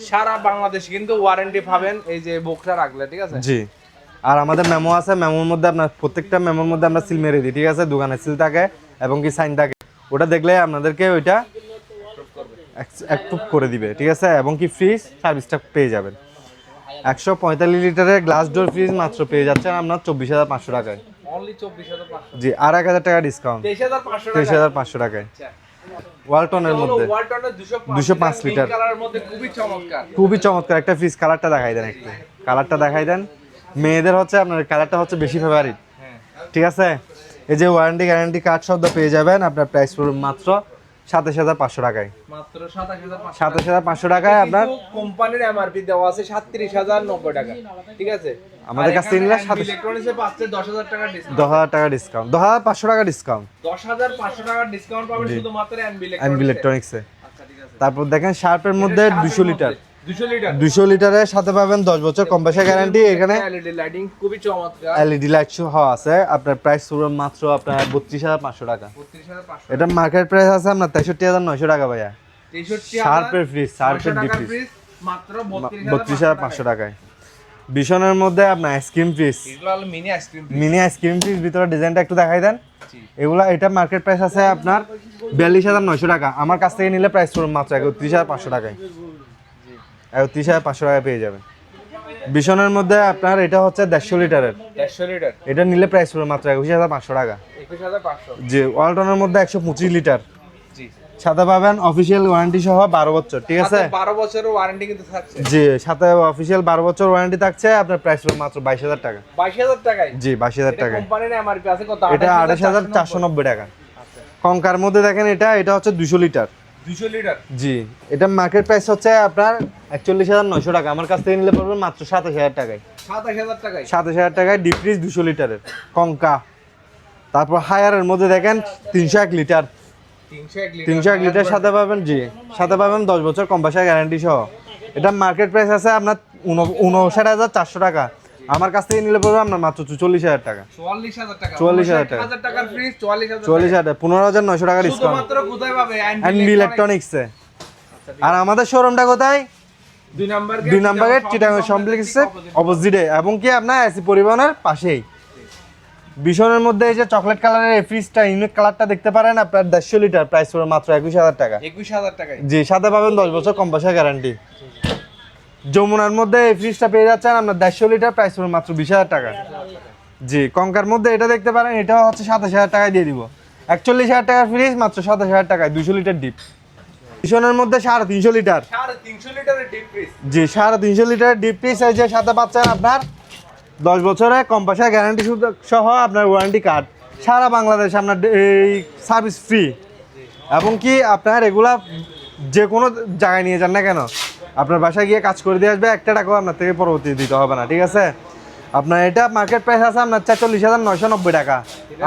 Speaker 2: সারা বাংলাদেশে কিন্তু ওয়ারেন্টি পাবেন এই যে বক্সটা রাখলে, ঠিক আছে।
Speaker 1: জি, আর আমাদের মেমো আছে, মেমোর মধ্যে আপনার প্রত্যেকটা মেমোর মধ্যে আমরা সিল মেরে দিই, ঠিক আছে। দোকানে সিল থাকে এবং কি সাইন থাকে, ওটা দেখলে আপনাদেরকে ওইটা অ্যাপ্রুভ করে দিবে, ঠিক আছে। এবং কি ফ্রিজ সার্ভিসটা পেয়ে যাবেন। 145 লিটারের গ্লাস ডোর ফ্রিজ মাত্র পেয়ে যাচ্ছেন আপনার 24,500 টাকায়। জি, আর 1,000 টাকা ডিসকাউন্ট, 23,500 টাকায়। ওয়ালটনের মধ্যে 205 লিটার, খুবই চমৎকার একটা ফ্রিজ। কালারটা দেখাই দেন একটু, কালারটা দেখাই দেন। মেয়েদের হচ্ছে আপনার কালারটা হচ্ছে বেশি ফেভারিট, ঠিক আছে। এই যে ওয়ারেন্টি গ্যারান্টি কার্ড শব্দ পেয়ে যাবেন। আপনার প্রাইস পড়বে মাত্র 27,500 টাকায়,
Speaker 2: মাত্র 27,500
Speaker 1: 27,500 টাকায়। আপনার
Speaker 2: কোম্পানির এমআরপি দেওয়া আছে 37,090 টাকা, ঠিক আছে।
Speaker 1: আমাদের কাছ থেকে নিলে
Speaker 2: ইলেকট্রনিক্সে পাচ্ছে 10,000 টাকা ডিসকাউন্ট,
Speaker 1: 10,000 টাকা ডিসকাউন্ট, 10,500 টাকা ডিসকাউন্ট,
Speaker 2: 10,500 টাকা ডিসকাউন্ট পাবেন শুধুমাত্র
Speaker 1: এনবি ইলেকট্রনিক্সে। তারপর দেখেন শার্পের মধ্যে 200 লিটার,
Speaker 2: 200
Speaker 1: লিটারের সাথে পাবেন 10 বছর কম পয়সা গ্যারান্টি। এখানে
Speaker 2: এলইডি লাইটিং খুবই চমৎকার,
Speaker 1: এলইডি লাইট সহ আছে। আপনার প্রাইস পুরো মাত্র আপনার 32,500 টাকা।
Speaker 2: 32,500
Speaker 1: এটা মার্কেট প্রাইস আছে আপনার 63,900 টাকা ভাইয়া।
Speaker 2: 63,000
Speaker 1: শার্পের ফ্রিজ, শার্পের ডিপ ফ্রিজ
Speaker 2: মাত্র
Speaker 1: 32,500 টাকায়। বিশনের মধ্যে আপনার আইসক্রিম ফ্রিজ,
Speaker 2: এগুলো হলো
Speaker 1: মিনি আইসক্রিম ফ্রিজ, ভিতরে ডিজাইনটা একটু দেখাই দেন। এটা মার্কেট প্রাইস আছে আপনার 42,900 টাকা। আমার কাছ থেকে নিলে প্রাইস পড়বে মাত্র 31,500 টাকায়, 31,500 টাকায় পেয়ে যাবেন। বিশনের মধ্যে আপনার এটা হচ্ছে 150 লিটারের,
Speaker 2: 150 লিটার,
Speaker 1: এটা নিলে প্রাইস পড়বে মাত্র 21,500 টাকা।
Speaker 2: 21,500,
Speaker 1: জি, ওয়ালটনের মধ্যে 125 লিটার,
Speaker 2: জি,
Speaker 1: সাথে পাবেন অফিসিয়াল ওয়ারেন্টি সহ 12 বছর, ঠিক আছে।
Speaker 2: 12 বছরের ওয়ারেন্টি কিন্তু থাকছে,
Speaker 1: জি, সাথে অফিসিয়াল 12 বছর ওয়ারেন্টি থাকছে। আপনার প্রাইস পড়বে মাত্র 22,000 টাকা।
Speaker 2: 22,000 টাকায়,
Speaker 1: জি, 22,000 টাকা।
Speaker 2: কোম্পানির এমআরপি আছে কত?
Speaker 1: এটা 28,490 টাকা। কঙ্কার মধ্যে দেখেন এটা হচ্ছে 200 লিটার।
Speaker 2: 200 লিটার।
Speaker 1: জি, এটা মার্কেট প্রাইস হচ্ছে আপনার 41,900 টাকা। আমার কাছ থেকে নিলে পড়বে মাত্র 27,000 টাকায়।
Speaker 2: 27,000 টাকায়।
Speaker 1: 27,000 টাকায় ডিপ ফ্রিজ 200 লিটারের কঙ্কা। তারপর হায়ারের মধ্যে দেখেন 301 লিটার। 301 লিটার সাথে পাবেন, জি সাথে পাবেন 10 বছর কম্প্রেসার গ্যারান্টি সহ। এটা মার্কেট প্রাইস আছে আপনার 59,400 টাকা। আমার কাছ থেকে নিলে পড়বে আপনার মাত্র 44,000 টাকা।
Speaker 2: 44,000 টাকা।
Speaker 1: 44,000 টাকা।
Speaker 2: 1,000 টাকার ফ্রিজ 44,000
Speaker 1: 44,000 টাকা, 15,900 টাকা ডিসকাউন্ট
Speaker 2: শুধুমাত্র কোথায় পাবে?
Speaker 1: এনবি ইলেকট্রনিক্সে। আর আমাদের শোরুমটা কোথায়? 2 নাম্বার গেট চিটাগাং কমপ্লেক্সের অপোজিটে, এবং কি আপনার এসি পরিবহনের পাশেই। ভীষণের মধ্যে এই যে চকলেট কালারের এই ফ্রিজটা, ইউনিক কালারটা দেখতে পারেন, আপনার 150 লিটার, প্রাইস পড়বে মাত্র 21,000 টাকা।
Speaker 2: 21,000 টাকায়।
Speaker 1: জি, সাথে পাবেন 10 বছর কম্প্রেসার গ্যারান্টি। যমুনার মধ্যে এই ফ্রিজটা পেয়ে যাচ্ছেন আপনার 150 লিটার, প্রাইস পড়বে মাত্র 20,000 টাকা। জি, কঙ্কার মধ্যে এটা দেখতে পারেন, এটাও হচ্ছে 27,000 টাকায় দিয়ে দিব। 41,000 টাকার ফ্রিজ মাত্র 27,000 টাকায়, 200 লিটার ডিপ। ভীষণের মধ্যে 350 লিটার।
Speaker 2: 350 লিটারের ডিপ ফ্রিজ।
Speaker 1: জি, 350 লিটারের ডিপ ফ্রিজ, এই যে সাথে পাচ্ছেন আপনার 10 বছরের কম্প্রেসার গ্যারান্টি সহ আপনার ওয়ারেন্টি কার্ড। সারা বাংলাদেশ আপনার এই সার্ভিস ফ্রি, এবং কি আপনার এগুলা যে কোনো জায়গায় নিয়ে যান না কেন, আপনার বাসায় গিয়ে কাজ করে দিয়ে আসবে, একটা টাকাও আপনার থেকে পরবর্তী দিতে হবে না, ঠিক আছে। আপনার এটা মার্কেট প্রাইস আছে আপনার 46,990 টাকা।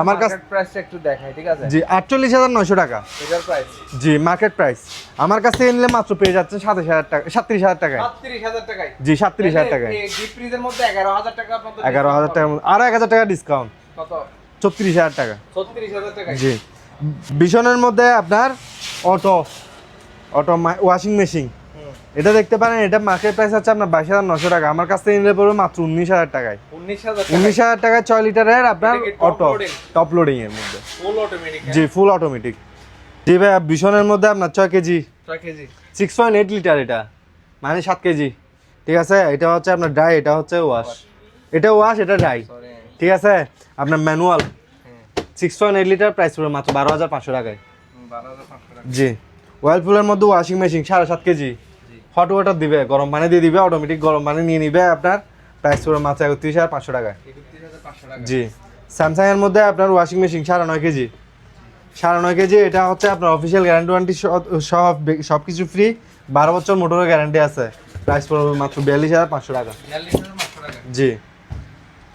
Speaker 1: আমার কাছে
Speaker 2: প্রাইসটা একটু দেখাই, ঠিক আছে?
Speaker 1: জি, 48,900 টাকা
Speaker 2: এটার প্রাইস।
Speaker 1: জি, মার্কেট প্রাইস। আমার কাছ থেকে নিলে মাত্র পেয়ে যাচ্ছে 27,000 টাকা, 37,000 টাকায়।
Speaker 2: 37,000 টাকায়।
Speaker 1: জি, 37,000 টাকায়।
Speaker 2: এই ডিপ ফ্রিজের মধ্যে 11,000 টাকা আপনাদের
Speaker 1: 11,000 টাকার মধ্যে আরো 1,000 টাকা ডিসকাউন্ট,
Speaker 2: কত?
Speaker 1: 36,000 টাকা।
Speaker 2: 36,000 টাকায়।
Speaker 1: জি, ভীষণের মধ্যে আপনার অটো ওয়াশিং মেশিন, এটা দেখতে পারেন, এটা মার্কেট প্রাইস আছে আপনার 22,900 টাকা। আমার কাছ থেকে নিলে পড়বে মাত্র 19,000 টাকায়। 19,000 টাকায় 6 লিটারের আপনার অটো টপ লোডিং এর মধ্যে,
Speaker 2: ফুল অটোমেটিক।
Speaker 1: জি ফুল অটোমেটিক। জি ভাই, ভীষণের মধ্যে আপনার 6 কেজি
Speaker 2: 6 কেজি
Speaker 1: 6.8 লিটার, এটা মানে 7 কেজি, ঠিক আছে। এটা হচ্ছে আপনার ড্রাই, এটা হচ্ছে ওয়াশ, এটা ওয়াশ, এটা ড্রাই, ঠিক আছে। আপনার ম্যানুয়াল 6.8 লিটার, প্রাইস পড়বে মাত্র 12,500 টাকায়।
Speaker 2: 12,500 টাকা।
Speaker 1: জি, ওয়ার্লপুলের মধ্যে washing machine 7.5 KG, hot water দিবে, গরম পানি দিয়ে দিবে, অটোমেটিক গরম পানি নিয়ে নিবে, আপনার প্রাইস পড়বে মাত্র 31,500 টাকায়।
Speaker 2: 31,500 টাকা।
Speaker 1: জি, স্যামসাং এর মধ্যে আপনার ওয়াশিং মেশিন 9.5 কেজি, 9.5 কেজি, এটা হচ্ছে আপনার অফিসিয়াল গ্যারান্টি ওয়ারেন্টি সব কিছু ফ্রি, 12 বছর মোটরের গ্যারান্টি আছে, প্রাইস পড়বে মাত্র 42,500 টাকা।
Speaker 2: 42,500 টাকা।
Speaker 1: জি,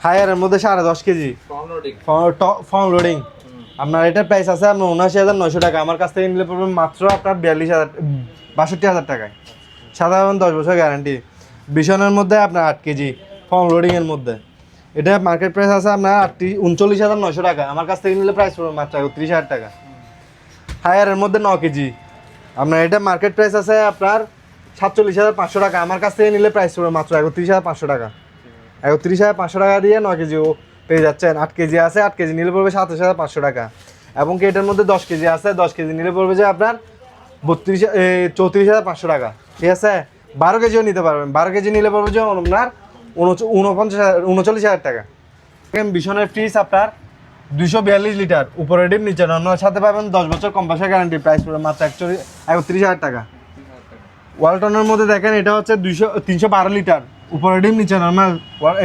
Speaker 1: হায়ারের মধ্যে 10.5 KG
Speaker 2: front loading.
Speaker 1: Form loading, আপনার এটার প্রাইস আছে আপনার 79,900 টাকা। আমার কাছ থেকে নিলে পড়বে মাত্র আপনার 62,000 টাকায়, সাধারণ 10 বছর গ্যারান্টি। ভীষণের মধ্যে আপনার 8 কেজি ফর্ম লোডিং এর মধ্যে, এটা মার্কেট প্রাইস আছে আপনার 39,900 টাকা। আমার কাছ থেকে নিলে প্রাইস পড়বে মাত্র 31,000 টাকা। হায়ারের মধ্যে 9 কেজি, আপনার এটা মার্কেট প্রাইস আছে আপনার 47,500 টাকা। আমার কাছ থেকে নিলে প্রাইস পড়বে মাত্র 31,500 টাকা। 31,500 টাকা দিয়ে 9 কেজিও পেয়ে যাচ্ছেন। 8 কেজি আছে, 8 কেজি নিলে পড়বে 27,500 টাকা। এবং কি এটার মধ্যে 10 কেজি আছে, 10 কেজি নিলে পড়বে যে আপনার 34,500 টাকা, ঠিক আছে। 12 কেজিও নিতে পারবেন, 12 কেজি নিলে পড়বে যে আপনার 39,000 টাকা। ভীষণের ফ্রিজ আপনার 242 লিটার, উপরে ডিপ নিচে নর্মাল, সাথে পাবেন 10 বছর কম্প্রেসার গ্যারান্টি, প্রাইস পড়বে মাত্র 31,000 টাকা। ওয়ালটনের মধ্যে দেখেন, এটা হচ্ছে 312 লিটার, উপরে ডিপ নিচে নর্মাল,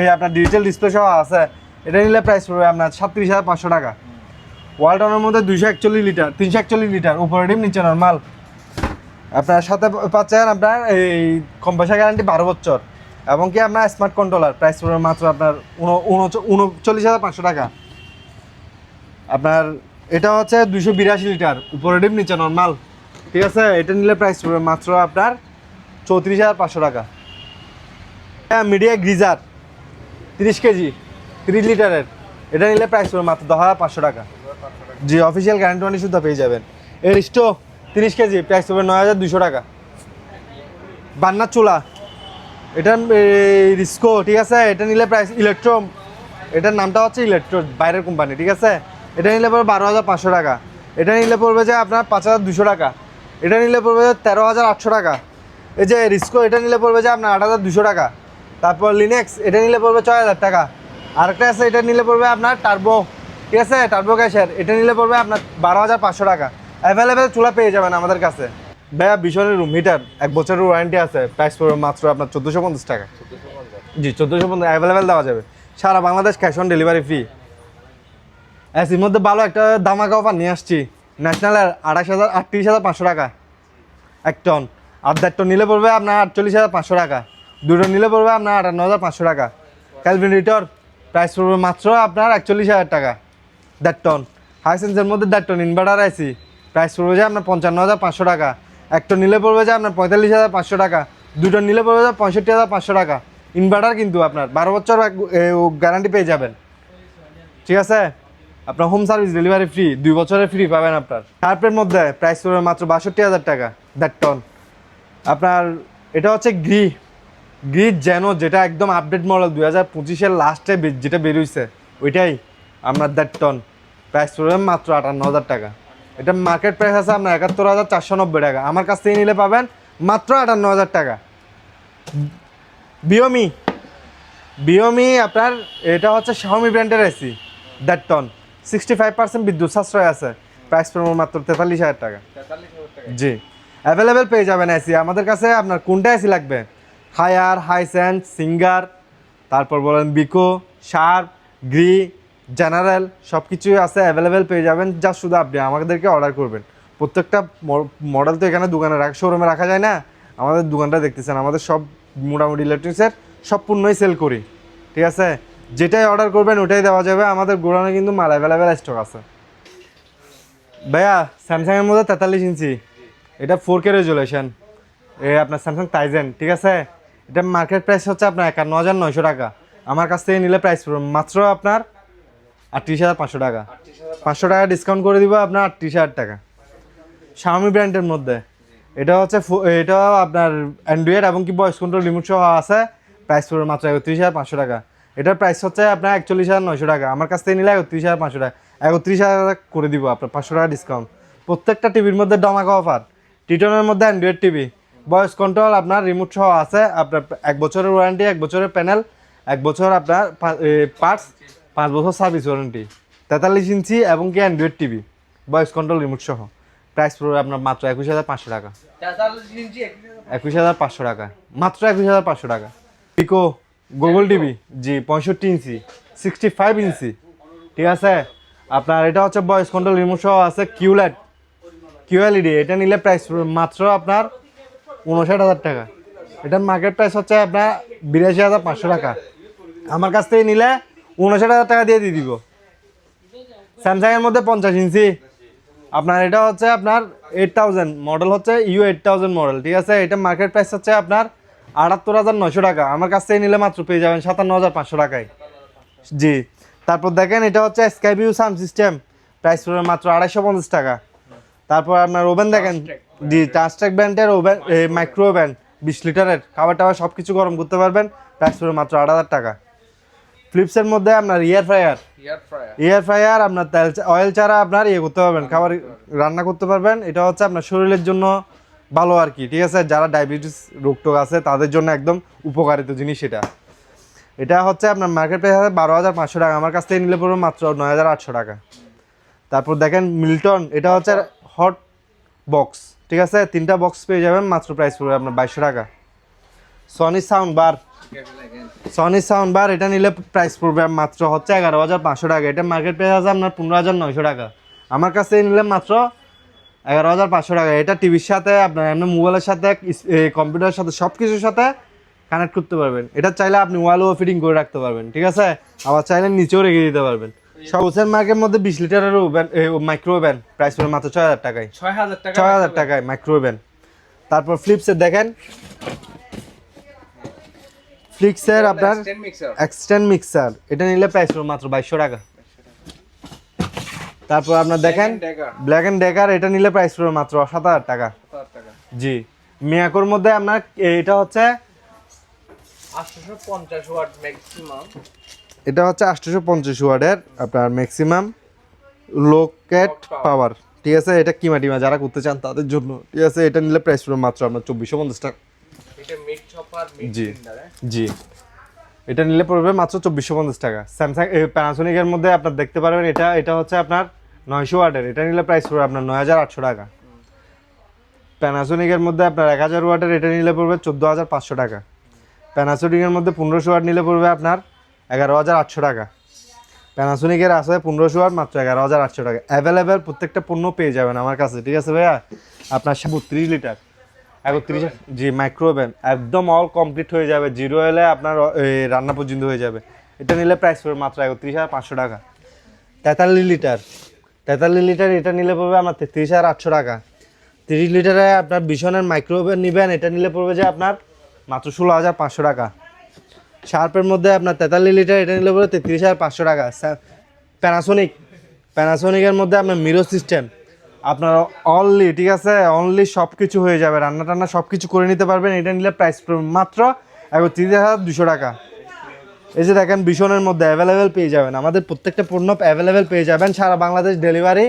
Speaker 1: এই আপনার ডিজিটাল ডিসপ্লে সহ আছে, এটা নিলে প্রাইস পড়বে আপনার 37,500 টাকা। ওয়ালটনের মধ্যে 341 লিটার, উপরে ডিপ নিচে নর্মাল, আপনার সাথে পাচ্ছেন আপনার এই কম্প্রেসার গ্যারান্টি 12 বছর, এবং কি আপনার স্মার্ট কন্ট্রোলার, প্রাইস পড়বে মাত্র আপনার 39,500 টাকা। আপনার এটা হচ্ছে 282 লিটার, উপরে ডিপ নিচে নর্মাল, ঠিক আছে। এটা নিলে প্রাইস পড়বে মাত্র আপনার 34,500 টাকা। মিডিয়া গ্রিজার 30 কেজি 30 লিটারের, এটা নিলে প্রাইস পড়বে মাত্র 10,500 টাকা। জি, অফিসিয়াল গ্যারান্টি ওয়ারেন্টি শুদ্ধ পেয়ে যাবেন। এর স্টোভ 30 কেজি, প্রাইস পড়বে 9,200 টাকা। বান্নার চুলা, এটা রিস্কো, ঠিক আছে। এটা নিলে প্রাইস ইলেকট্রো, এটার নামটা হচ্ছে ইলেকট্রো, বাইরের কোম্পানি, ঠিক আছে। এটা নিলে পড়বে 12,500 টাকা। এটা নিলে পড়বে যে আপনার 5,200 টাকা। এটা নিলে পড়বে যে 13,800 টাকা। এই যে রিস্কো, এটা নিলে পড়বে যে আপনার 8,200 টাকা। তারপর লিনেক্স, এটা নিলে পড়বে 6,000 টাকা। আরেকটা আছে, এটা নিলে পড়বে আপনার টার্বো, ঠিক আছে, টার্বো গ্যাসের, এটা নিলে পড়বে আপনার 12,500 টাকা। অ্যাভেলেবেল চুলা পেয়ে যাবেন আমাদের কাছে। ভাইয়া, ভীষণের রুম হিটার 1 বছরের ওয়ারেন্টি আছে, প্রাইস পড়বে মাত্র আপনার 1,450 টাকা। জি, 1,450 অ্যাভেলেবেল দেওয়া যাবে, সারা Bangladesh cash on delivery free. এসির মধ্যে ভালো একটা ধামাকা অফার নিয়ে আসছি, ন্যাশনালের 38,500 টাকা 1 টন। আর 1.5 টন নিলে পড়বে আপনার 48,500 টাকা। 2 টন নিলে পড়বে আপনার 58,500 টাকা। ক্যালভিন রিটর প্রাইস পড়বে মাত্র আপনার 41,000 টাকা 1.5 টন। হাইসেন্সের মধ্যে 1.5 টন ইনভার্টার আইসি প্রাইস পড়বে যে আপনার 55,500 টাকা। 1 টন নিলে পড়বে যে আপনার 45,500 টাকা। 2 টন নিলে পড়বে যে 65,500 টাকা। ইনভার্টার কিন্তু আপনার 12 বছর গ্যারান্টি পেয়ে যাবেন, ঠিক আছে। আপনার হোম সার্ভিস ডেলিভারি ফ্রি, 2 বছরের ফ্রি পাবেন আপনার। শার্পের মধ্যে প্রাইস পড়বে মাত্র 62,000 টাকা 1.5 টন। আপনার এটা হচ্ছে গ্রিড জেনো, যেটা একদম আপডেট মডেল 2025-এর লাস্টে যেটা বেরিয়েছে ওইটাই আপনার 1.5 টন। প্রাইস পড়বে মাত্র 58,000 টাকা। এটা মার্কেট প্রাইস আছে আপনার 71,490 টাকা। আমার কাছ থেকে নিলে পাবেন মাত্র 58,000 টাকা। বিওমি আপনার এটা হচ্ছে শাওমি ব্র্যান্ডের এসি 1.5 টন, 65% বিদ্যুৎ সাশ্রয় আছে। প্রাইস পড়বে মাত্র 43,000 টাকা। জি, অ্যাভেলেবেল পেয়ে যাবেন এসি আমাদের কাছে। আপনার কোনটা এসি লাগবে? হায়ার, হাইসেন্স, সিঙ্গার, তারপর বলেন বিকো, শার্প, গ্রি, জেনারেল, সব কিছুই আছে, অ্যাভেলেবেল পেয়ে যাবেন। যা শুধু আপনি আমাদেরকে অর্ডার করবেন। প্রত্যেকটা মডেল তো এখানে দোকানে শোরুমে রাখা যায় না। আমাদের দোকানটা দেখতেছেন, আমাদের সব মোটামুটি ইলেকট্রনিক্সের সব পণ্যই সেল করি, ঠিক আছে। যেটাই অর্ডার করবেন ওটাই দেওয়া যাবে। আমাদের গোডাউনে কিন্তু মাল অ্যাভেলেবেল স্টক আছে। ভাইয়া স্যামসাংয়ের মধ্যে 43 ইঞ্চি, এটা 4K রেজুলেশন, আপনার স্যামসাং টাইজেন, ঠিক আছে। এটা মার্কেট প্রাইস হচ্ছে আপনার 51,900 টাকা। আমার কাছ থেকে নিলে প্রাইস পড়বে মাত্র আপনার 38,500 টাকা। 500 টাকা ডিসকাউন্ট করে দিব, আপনার 38,000 টাকা। শাওমি ব্র্যান্ডের মধ্যে এটা হচ্ছে এটা আপনার অ্যান্ড্রয়েড এবং কি ভয়েস কন্ট্রোল রিমোট সহ আছে। প্রাইস পড়বে মাত্র 31,500 টাকা। এটার প্রাইস হচ্ছে আপনার 41,900 টাকা। আমার কাছ থেকে নিলে 31,500 টাকা। 31,000 করে দিব আপনার, 500 টাকা ডিসকাউন্ট। প্রত্যেকটা টিভির মধ্যে ডমাকা অফার। টিটনের মধ্যে অ্যান্ড্রয়েড টিভি, ভয়েস কন্ট্রোল আপনার রিমোট সহ আছে। আপনার 1 বছরের ওয়ারেন্টি, 1 বছরের প্যানেল, 1 বছর আপনার পার্টস, 5 বছর সার্ভিস ওয়ারেন্টি। 43 ইঞ্চি এবং কি Android TV, voice control remote সহ। প্রাইস পড়বে আপনার মাত্র 21,500 টাকা। 21,500 টাকা, মাত্র 21,500 টাকা। পিকো গুগল টিভি, জি 65 ইঞ্চি, 65 ইঞ্চি, ঠিক আছে। আপনার এটা হচ্ছে ভয়েস কন্ট্রোল রিমোট সহ আছে। কিউএলইডি, এটা নিলে প্রাইস মাত্র আপনার 59,000 টাকা। এটার মার্কেট প্রাইস হচ্ছে আপনার 82,500 টাকা। আমার কাছ থেকে নিলে 59,000 টাকা দিয়ে দিব। স্যামসাংয়ের মধ্যে 50 ইঞ্চি, আপনার এটা হচ্ছে আপনার 8000 মডেল, হচ্ছে U8000 মডেল, ঠিক আছে। এটা মার্কেট প্রাইস হচ্ছে আপনার 78,900 টাকা। আমার কাছ থেকে নিলে মাত্র পেয়ে যাবেন 57,500 টাকায়। জি, তারপর দেখেন এটা হচ্ছে স্কাইভিউ সাউন্ড সিস্টেম, প্রাইস পড়বে মাত্র 250 টাকা। তারপর আপনার ওভেন দেখেন, জি টাস্ট্রাক ব্র্যান্ডের ওভেন, মাইক্রো ওভেন 20 লিটারের, খাবার টাবার সব কিছু গরম করতে পারবেন। প্রাইস পড়বে মাত্র 8,000 টাকা। ফ্লিপসের মধ্যে আপনার এয়ার ফ্রায়ার আপনার অয়েল ছাড়া আপনার করতে পারবেন, খাবার রান্না করতে পারবেন। এটা হচ্ছে আপনার শরীরের জন্য ভালো আর কি, ঠিক আছে। যারা ডায়াবেটিস রোগটোগ আছে তাদের জন্য একদম উপকারিত জিনিস এটা। এটা হচ্ছে আপনার মার্কেট প্রাইস আছে 12,500 টাকা। আমার কাছ থেকে নিলে পড়বে মাত্র 9,800 টাকা। তারপর দেখেন মিল্টন, এটা হচ্ছে হট বক্স, ঠিক আছে। 3টা বক্স পেয়ে যাবেন, মাত্র প্রাইস পড়বে আপনার 2200 টাকা। সনি সাউন্ড বার, এটা নিলে প্রাইস পড়বে মাত্র হচ্ছে 11,500 টাকা। এটা মার্কেট প্রাইস আছে আপনার 15,900 টাকা। আমার কাছ থেকে নিলে মাত্র 11,500 টাকা। এটা টিভির সাথে আপনার এমনি মোবাইলের সাথে, কম্পিউটারের সাথে, সব কিছুর সাথে কানেক্ট করতে পারবেন। এটা চাইলে আপনি ওয়ালও ফিটিং করে রাখতে পারবেন, ঠিক আছে। আবার চাইলে নিচেও রেখে দিতে পারবেন। হোলসেল মার্কেটের মধ্যে 20 লিটারের ওভেন, মাইক্রো ওভেন, প্রাইস পড়বে মাত্র 6,000 টাকায়। 6,000 টাকায় মাইক্রো ওভেন। তারপর ফ্লিপসের দেখেন, ফ্লিক্সের আপনার এক্সটেন্ড মিক্সার, এটা নিলে প্রাইস পড়বে মাত্র 2200 টাকা। তারপর আপনার দেখেন ব্ল্যাক এন্ড ডেকার, এটা নিলে প্রাইস পড়বে মাত্র 7,000 টাকা। জি, মিয়াকোর মধ্যে আপনার এটা হচ্ছে
Speaker 2: 850 ওয়াট ম্যাক্সিমাম,
Speaker 1: এটা হচ্ছে 850 ওয়াটের আপনার ম্যাক্সিমাম লোকেট পাওয়ার, ঠিক আছে। এটা কিমা টিমা যারা করতে চান তাদের জন্য, ঠিক আছে। এটা নিলে প্রাইস পড়বে মাত্র আপনার 2450 টাকা।
Speaker 2: এটা মিড চপার, মিড ব্লেন্ডার,
Speaker 1: জি, এটা নিলে পড়বে মাত্র 2450 টাকা। স্যামসাং প্যানাসোনিকের মধ্যে আপনার দেখতে পারবেন, এটা হচ্ছে আপনার 900 ওয়াটের, এটা নিলে প্রাইস পড়বে আপনার 9,800 টাকা। প্যানাসোনিকের মধ্যে আপনার 1000 ওয়াটের, এটা নিলে পড়বে 14,500 টাকা। প্যানাসোনিকের মধ্যে 1500 ওয়াট নিলে পড়বে আপনার 11,800 টাকা। প্যানাসোনিকের আছে 1500 ওয়াট মাত্র 11,800 টাকা। অ্যাভেলেবেল প্রত্যেকটা পণ্য পেয়ে যাবেন আমার কাছে, ঠিক আছে ভাইয়া। আপনার 32 লিটার 31, জি মাইক্রোওভেন একদম অল কমপ্লিট হয়ে যাবে, জিরো হলে আপনার রান্না পর্যন্ত হয়ে যাবে। এটা নিলে প্রাইস পড়বে মাত্র 31,500 টাকা। 43 লিটার, 43 লিটার এটা নিলে পড়বে আমার 33,800 টাকা। 30 লিটারে আপনার বিশনের মাইক্রোওভেন নেবেন, এটা নিলে পড়বে যে আপনার মাত্র 16,500 টাকা। শার্পের মধ্যে আপনার 43 লিটার এটা নিলে পড়বে 33,500 টাকা। প্যানাসোনিকের মধ্যে আপনার মিরর সিস্টেম আপনার অনলি, ঠিক আছে, অনলি সব কিছু হয়ে যাবে, রান্না টান্না সব কিছু করে নিতে পারবেন। এটা নিলে প্রাইস মাত্র 31,200 টাকা। এই যে দেখেন বিশনের মধ্যে অ্যাভেলেবেল পেয়ে যাবেন, আমাদের প্রত্যেকটা পণ্য অ্যাভেলেবেল পেয়ে যাবেন, সারা বাংলাদেশ ডেলিভারি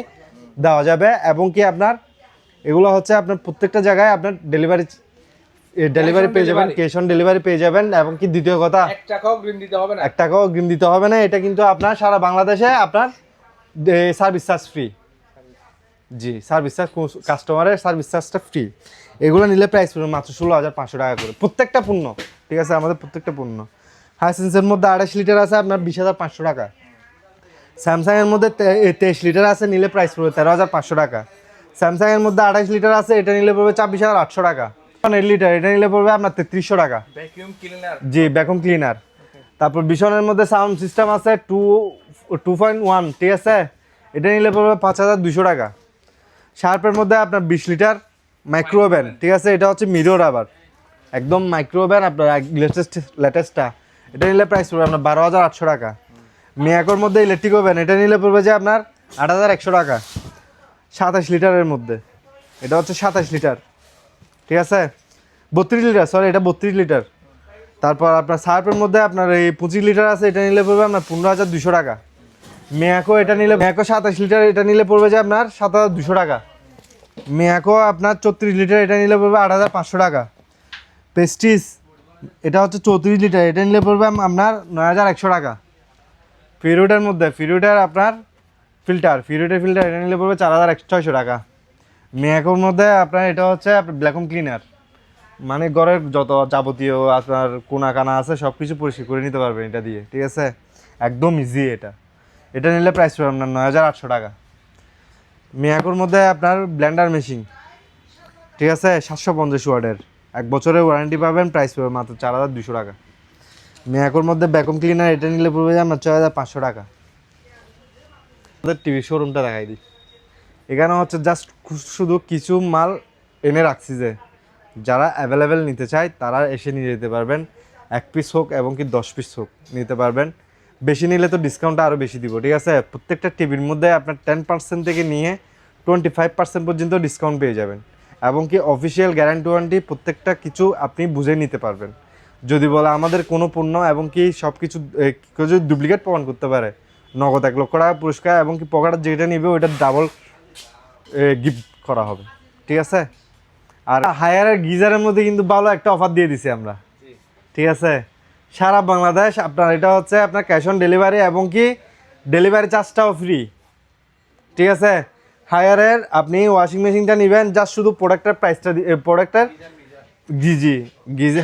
Speaker 1: দেওয়া যাবে। এবং কি আপনার এগুলো হচ্ছে আপনার প্রত্যেকটা জায়গায় আপনার ডেলিভারি পেয়ে যাবেন, ক্যাশ অন ডেলিভারি পেয়ে যাবেন। এবং কি দ্বিতীয় কথা,
Speaker 2: 1 টাকাও গ্রিন দিতে হবে না,
Speaker 1: 1 টাকাও অগ্রিম দিতে হবে না। এটা কিন্তু আপনার সারা বাংলাদেশে আপনার সার্ভিস চার্জ ফ্রি। জি, সার্ভিস চার্জ, কাস্টমারের সার্ভিস চার্জটা ফ্রি। এগুলো নিলে প্রাইস পড়বে মাত্র 16,500 টাকা করে প্রত্যেকটা পণ্য, ঠিক আছে, আমাদের প্রত্যেকটা পণ্য। হাইসেন্সের মধ্যে 28 লিটার আছে আপনার 20,500 টাকা। স্যামসাংয়ের মধ্যে 23 লিটার আছে, নিলে প্রাইস পড়বে 13,500 টাকা। স্যামসাংয়ের মধ্যে 28 লিটার আছে, এটা নিলে পড়বে 24,800 টাকা। 8 লিটার এটা নিলে পড়বে আপনার 3300 টাকা।
Speaker 2: ভ্যাকুয়াম ক্লিনার,
Speaker 1: জি ভ্যাকুয়াম ক্লিনার। তারপর বিশনের মধ্যে সাউন্ড সিস্টেম আছে 2.1, ঠিক আছে, এটা নিলে পড়বে 5,200 টাকা। শার্পের মধ্যে আপনার 20 লিটার মাইক্রোওভেন, ঠিক আছে, এটা হচ্ছে মিরর আবার একদম মাইক্রোওভেন আপনার লেটেস্টটা, এটা নিলে প্রাইস পড়বে আপনার 12,800 টাকা। মিয়াকোর মধ্যে ইলেকট্রিক ওভেন, এটা নিলে পড়বে যে আপনার 8,100 টাকা। 27 লিটারের মধ্যে, এটা হচ্ছে 27 লিটার, ঠিক আছে, 32 লিটার, সরি এটা 32 লিটার। তারপর আপনার সার্ফের মধ্যে আপনার এই 25 লিটার আছে, এটা নিলে পড়বে আপনার 15,200 টাকা। মিয়াকো এটা নিলে, মিয়াকো 27 লিটার এটা নিলে পড়বে যে আপনার 7,200 টাকা। মিয়াকো আপনার 34 লিটার এটা নিলে পড়বে 8,500 টাকা। পেস্টিস এটা হচ্ছে 34 লিটার, এটা নিলে পড়বে আপনার 9,100 টাকা। ফিরুটের মধ্যে ফিরুটের আপনার ফিল্টার এটা নিলে পড়বে 4,600 টাকা। মিয়াকোর মধ্যে আপনার এটা হচ্ছে আপনার ব্ল্যাকম ক্লিনার, মানে ঘরের যত যাবতীয় আপনার কোনা কানা আছে সব কিছু পরিষ্কার করে নিতে পারবেন এটা দিয়ে, ঠিক আছে, একদম ইজি। এটা নিলে প্রাইস পড়বে আপনার 9,800 টাকা। মিয়াকোর মধ্যে আপনার ব্লেন্ডার মেশিন, ঠিক আছে, 750 ওয়াটের 1 বছরের ওয়ারেন্টি পাবেন, প্রাইস পড়বে মাত্র 4,200 টাকা। মিয়াকোর মধ্যে ভ্যাকুয়াম ক্লিনার এটা নিলে পড়বে যে আপনার 6,500 টাকা। আমাদের টিভি শোরুমটা দেখাই দিই। এখানে হচ্ছে জাস্ট শুধু কিছু মাল এনে রাখছি, যে যারা অ্যাভেলেবেল নিতে চায় তারা এসে নিয়ে যেতে পারবেন। 1 পিস হোক এবং কি 10 পিস হোক নিতে পারবেন। বেশি নিলে তো ডিসকাউন্টটা আরও বেশি দিব, ঠিক আছে। প্রত্যেকটা টিভির মধ্যে আপনার 10% থেকে নিয়ে 25% পর্যন্ত ডিসকাউন্ট পেয়ে যাবেন। এবং কি অফিসিয়াল গ্যারান্টি ওয়ারেন্টি প্রত্যেকটা কিছু আপনি বুঝে নিতে পারবেন। যদি বলে আমাদের কোনো পণ্য এবং কি সব কিছু কেউ যদি ডুপ্লিকেট প্রমাণ করতে পারে, নগদ 1 লক্ষ টাকা পুরস্কার, এবং কি পকেটে যেটা নিবে ওইটা ডাবল গিফট করা হবে, ঠিক আছে। আর হায়ারের গিজারের মধ্যে কিন্তু ভালো একটা অফার দিয়ে দিছি আমরা, ঠিক আছে, সারা বাংলাদেশ আপনার এটা হচ্ছে আপনার ক্যাশ অন ডেলিভারি এবং কি ডেলিভারি চার্জটাও ফ্রি, ঠিক আছে। হায়ারের আপনি ওয়াশিং মেশিনটা নেবেন, জাস্ট শুধু প্রোডাক্টের প্রাইসটা প্রোডাক্টের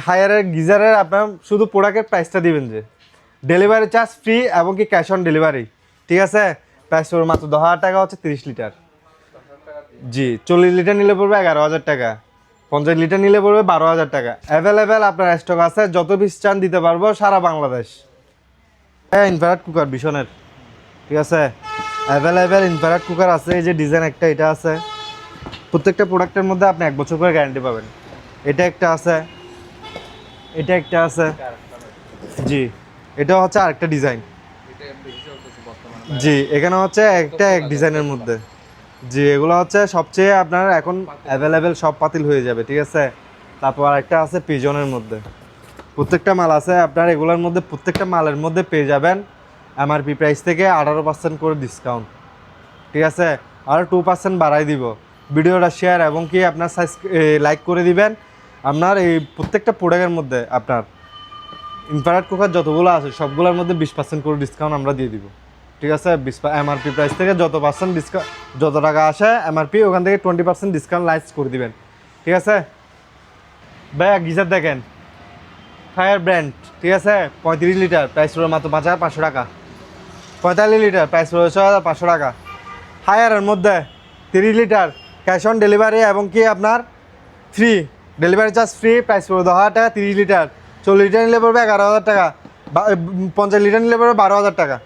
Speaker 1: হায়ারের গিজারের আপনার শুধু প্রোডাক্টের প্রাইসটা দিবেন, যে ডেলিভারি চার্জ ফ্রি এবং কি ক্যাশ অন ডেলিভারি, ঠিক আছে। প্রাইস পড়বে মাত্র 10,000 টাকা, হচ্ছে 30 লিটার। জি 40 লিটার নিলে পড়বে 11,000 টাকা, 50 লিটার নিলে পড়বে 12,000 টাকা। অ্যাভেলেবেল আপনার স্টক আছে, যত পিস চান দিতে পারবো সারা বাংলাদেশ। হ্যাঁ ইনফ্রারেড কুকার বিশনের, ঠিক আছে, অ্যাভেলেবেল ইনফ্রারেড কুকার আছে। এই যে ডিজাইন একটা এটা আছে, প্রত্যেকটা প্রোডাক্টের মধ্যে আপনি 1 বছর করে গ্যারান্টি পাবেন। এটা একটা আছে, এটা একটা আছে, জি এটা হচ্ছে আরেকটা ডিজাইন, জি এখানে হচ্ছে একটা এক ডিজাইনের মধ্যে, জি এগুলো হচ্ছে সবচেয়ে আপনার এখন অ্যাভেলেবেল সব পাতিল হয়ে যাবে, ঠিক আছে। তারপর আরেকটা আছে পিজনের মধ্যে, প্রত্যেকটা মাল আছে আপনার এগুলোর মধ্যে, প্রত্যেকটা মালের মধ্যে পেয়ে যাবেন এমআরপি প্রাইস থেকে 18% করে ডিসকাউন্ট, ঠিক আছে। আর 2% বাড়াই দিব। ভিডিওটা শেয়ার এবং কি আপনার লাইক করে দিবেন। আপনার এই প্রত্যেকটা প্রোডাক্টের মধ্যে আপনার ইনফ্রারেড কুকার যতগুলো আছে সবগুলোর মধ্যে 20% করে ডিসকাউন্ট আমরা দিয়ে দিব, ঠিক আছে। এমআরপি প্রাইস থেকে যত পার্সেন্ট ডিসকাউন্ট, যত টাকা আসে এমআরপি ওখান থেকে 20% ডিসকাউন্ট লাইস করে দিবেন, ঠিক আছে। ভাইয়া গিজার দেখেন, ফায়ার ব্র্যান্ড, ঠিক আছে, 35 লিটার, প্রাইস পড়বে মাত্র 5,500 টাকা। 45 লিটার প্রাইস পড়বে 6500 টাকা। হায়ারের মধ্যে 30 লিটার ক্যাশ অন ডেলিভারি এবং কি আপনার free delivery charge free, price পড়বে 10,000 টাকা। 30 লিটার 40 লিটার নিলে পড়বে 11,000 টাকা, 50 লিটার নিলে পড়বে 12,000 টাকা।